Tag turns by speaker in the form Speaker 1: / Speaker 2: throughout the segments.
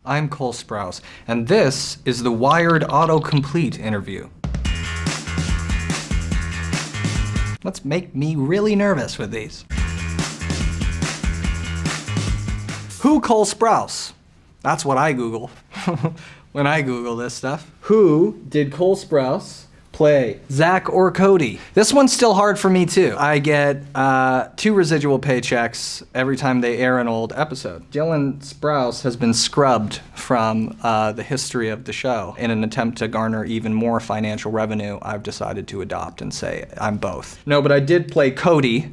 Speaker 1: I'm Cole Sprouse, and this is the Wired Autocomplete interview. Let's make me really nervous with these. Who Cole Sprouse? That's what I Google when I Google this stuff. Who did Cole Sprouse play? Zach or Cody? This one's still hard for me too. I get 2 residual paychecks every time they air an old episode. Dylan Sprouse has been scrubbed from the history of the show. In an attempt to garner even more financial revenue, I've decided to adopt and say I'm both. No, but I did play Cody,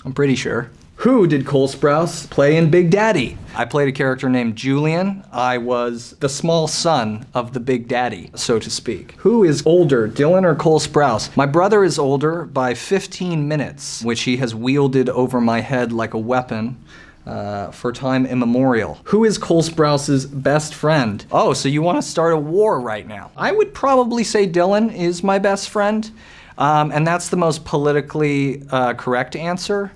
Speaker 1: I'm pretty sure. Who did Cole Sprouse play in Big Daddy? I played a character named Julian. I was the small son of the Big Daddy, so to speak. Who is older, Dylan or Cole Sprouse? My brother is older by 15 minutes, which he has wielded over my head like a weapon for time immemorial. Who is Cole Sprouse's best friend? Oh, so you want to start a war right now? I would probably say Dylan is my best friend, and that's the most politically correct answer.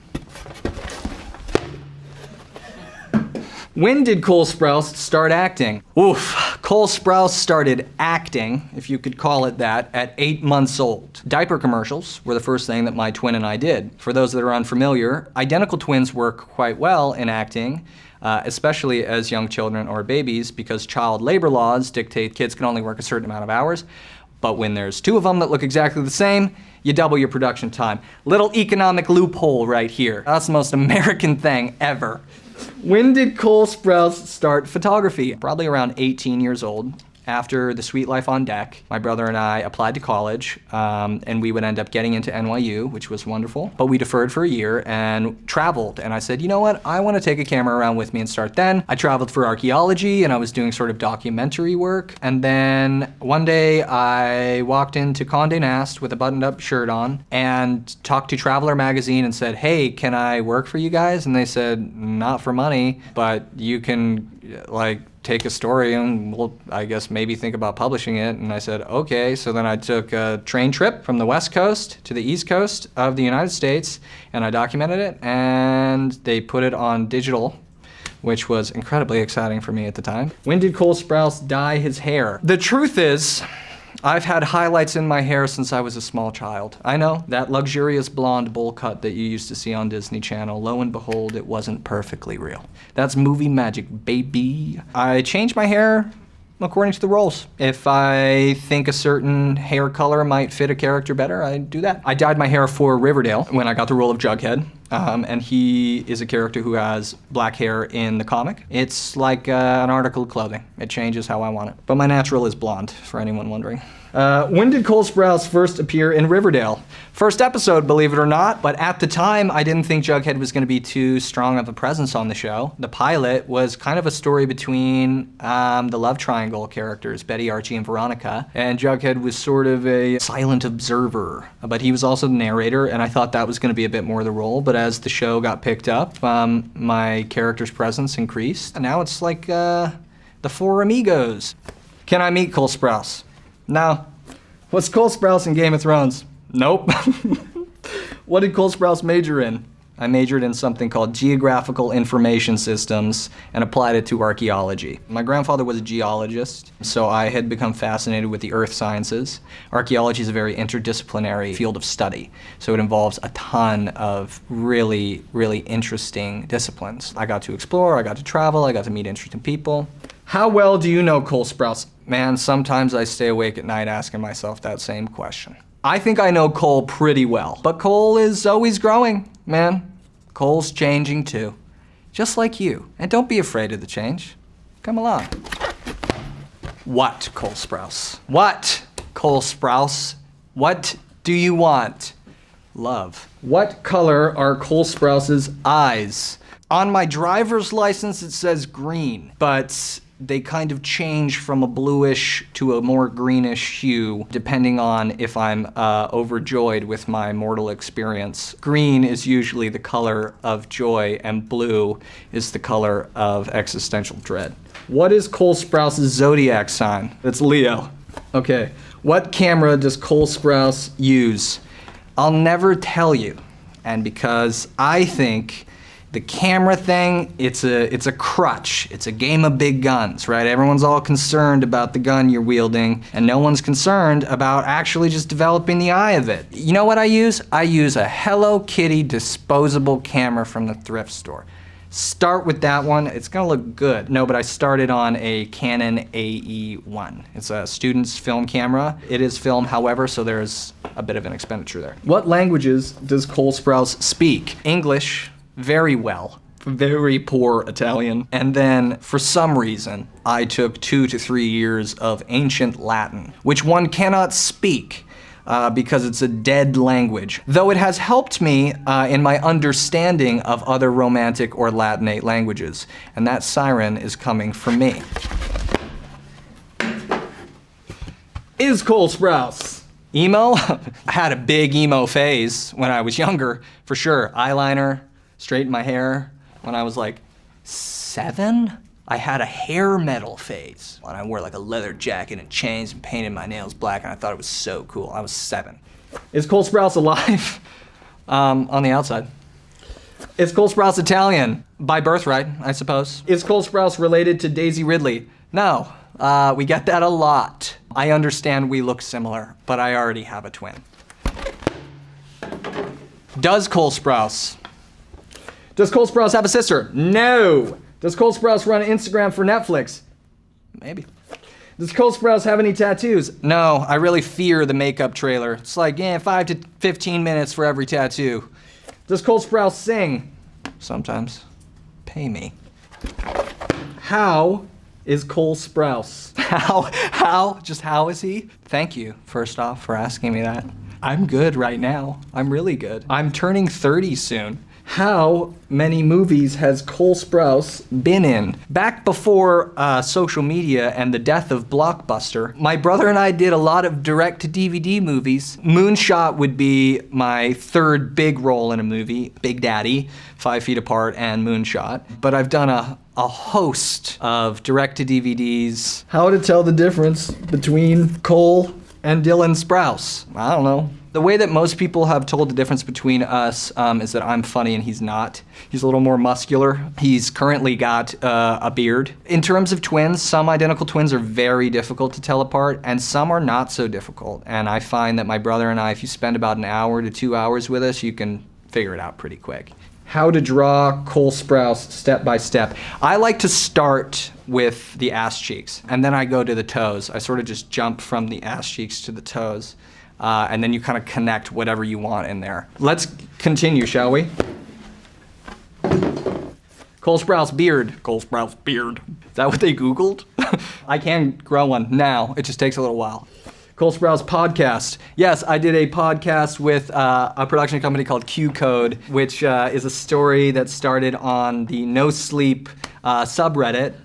Speaker 1: When did Cole Sprouse start acting? Oof, Cole Sprouse started acting, if you could call it that, at 8 months old. Diaper commercials were the first thing that my twin and I did. For those that are unfamiliar, identical twins work quite well in acting, especially as young children or babies, because child labor laws dictate kids can only work a certain amount of hours. But when there's 2 of them that look exactly the same, you double your production time. Little economic loophole right here. That's the most American thing ever. When did Cole Sprouse start photography? Probably around 18 years old. After The Sweet Life on Deck, my brother and I applied to college, and we would end up getting into NYU, which was wonderful. But we deferred for a year and traveled. And I said, you know what? I want to take a camera around with me and start then. I traveled for archaeology, and I was doing sort of documentary work. And then one day I walked into Condé Nast with a buttoned-up shirt on and talked to Traveler magazine and said, hey, can I work for you guys? And they said, not for money, but you can, take a story and we'll, I guess, maybe think about publishing it. And I said, okay. So then I took a train trip from the West Coast to the East Coast of the United States, and I documented it, and they put it on digital, which was incredibly exciting for me at the time. When did Cole Sprouse dye his hair? The truth is, I've had highlights in my hair since I was a small child. I know, that luxurious blonde bowl cut that you used to see on Disney Channel, lo and behold, it wasn't perfectly real. That's movie magic, baby. I changed my hair according to the roles. If I think a certain hair color might fit a character better, I do that. I dyed my hair for Riverdale when I got the role of Jughead. And he is a character who has black hair in the comic. It's like an article of clothing. It changes how I want it. But my natural is blonde, for anyone wondering. When did Cole Sprouse first appear in Riverdale? First episode, believe it or not, but at the time I didn't think Jughead was going to be too strong of a presence on the show. The pilot was kind of a story between the love triangle characters, Betty, Archie, and Veronica, and Jughead was sort of a silent observer, but he was also the narrator, and I thought that was going to be a bit more the role, but as the show got picked up, my character's presence increased, and now it's like the 4 amigos. Can I meet Cole Sprouse? No. Was Cole Sprouse in Game of Thrones? Nope. What did Cole Sprouse major in? I majored in something called Geographical Information Systems and applied it to archaeology. My grandfather was a geologist, so I had become fascinated with the earth sciences. Archaeology is a very interdisciplinary field of study, so it involves a ton of really, really interesting disciplines. I got to explore, I got to travel, I got to meet interesting people. How well do you know Cole Sprouse? Man, sometimes I stay awake at night asking myself that same question. I think I know Cole pretty well, but Cole is always growing, man. Cole's changing too, just like you. And don't be afraid of the change. Come along. What, Cole Sprouse? What, Cole Sprouse? What do you want? Love. What color are Cole Sprouse's eyes? On my driver's license it says green, but they kind of change from a bluish to a more greenish hue depending on if I'm overjoyed with my mortal experience. Green is usually the color of joy, and blue is the color of existential dread. What is Cole Sprouse's zodiac sign? It's Leo. Okay. What camera does Cole Sprouse use? I'll never tell you, and because I think The camera thing, it's a crutch. It's a game of big guns, right? Everyone's all concerned about the gun you're wielding, and no one's concerned about actually just developing the eye of it. You know what I use? I use a Hello Kitty disposable camera from the thrift store. Start with that one, it's gonna look good. No, but I started on a Canon AE1. It's a student's film camera. It is film, however, so there's a bit of an expenditure there. What languages does Cole Sprouse speak? English, very well. Very poor Italian. And then, for some reason, I took 2 to 3 years of ancient Latin, which one cannot speak. Because it's a dead language. Though it has helped me in my understanding of other Romantic or Latinate languages. And that siren is coming from me. Is Cole Sprouse emo? I had a big emo phase when I was younger, for sure. Eyeliner, straighten my hair. When I was like 7, I had a hair metal phase. When I wore like a leather jacket and chains and painted my nails black, and I thought it was so cool. I was 7. Is Cole Sprouse alive? On the outside. Is Cole Sprouse Italian? By birthright, I suppose. Is Cole Sprouse related to Daisy Ridley? No, we get that a lot. I understand we look similar, but I already have a twin. Does Cole Sprouse have a sister? No. Does Cole Sprouse run Instagram for Netflix? Maybe. Does Cole Sprouse have any tattoos? No, I really fear the makeup trailer. It's like, 5 to 15 minutes for every tattoo. Does Cole Sprouse sing? Sometimes. Pay me. How is Cole Sprouse? How? Just how is he? Thank you, first off, for asking me that. I'm good right now. I'm really good. I'm turning 30 soon. How many movies has Cole Sprouse been in? Back before social media and the death of Blockbuster, my brother and I did a lot of direct-to-DVD movies. Moonshot would be my 3rd big role in a movie. Big Daddy, 5 Feet Apart, and Moonshot. But I've done a host of direct-to-DVDs. How to tell the difference between Cole and Dylan Sprouse? I don't know. The way that most people have told the difference between us is that I'm funny and he's not. He's a little more muscular. He's currently got a beard. In terms of twins, some identical twins are very difficult to tell apart, and some are not so difficult. And I find that my brother and I, if you spend about an hour to 2 hours with us, you can figure it out pretty quick. How to draw Cole Sprouse step by step. I like to start with the ass cheeks, and then I go to the toes. I sort of just jump from the ass cheeks to the toes. And then you kind of connect whatever you want in there. Let's continue, shall we? Cole Sprouse beard. Cole Sprouse beard. Is that what they Googled? I can grow one now. It just takes a little while. Cole Sprouse podcast. Yes, I did a podcast with a production company called Q Code, which is a story that started on the No Sleep subreddit.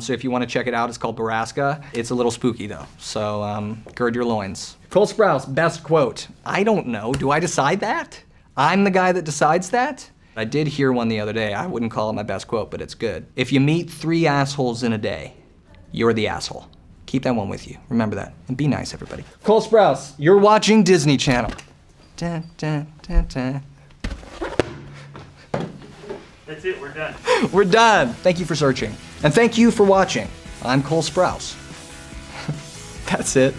Speaker 1: So if you want to check it out, it's called Baraska. It's a little spooky though, so gird your loins. Cole Sprouse, best quote. I don't know. Do I decide that? I'm the guy that decides that? I did hear one the other day. I wouldn't call it my best quote, but it's good. If you meet 3 assholes in a day, you're the asshole. Keep that one with you. Remember that. And be nice, everybody. Cole Sprouse, you're watching Disney Channel. Dun, dun, dun, dun.
Speaker 2: That's it, we're done.
Speaker 1: We're done. Thank you for searching. And thank you for watching. I'm Cole Sprouse. That's it.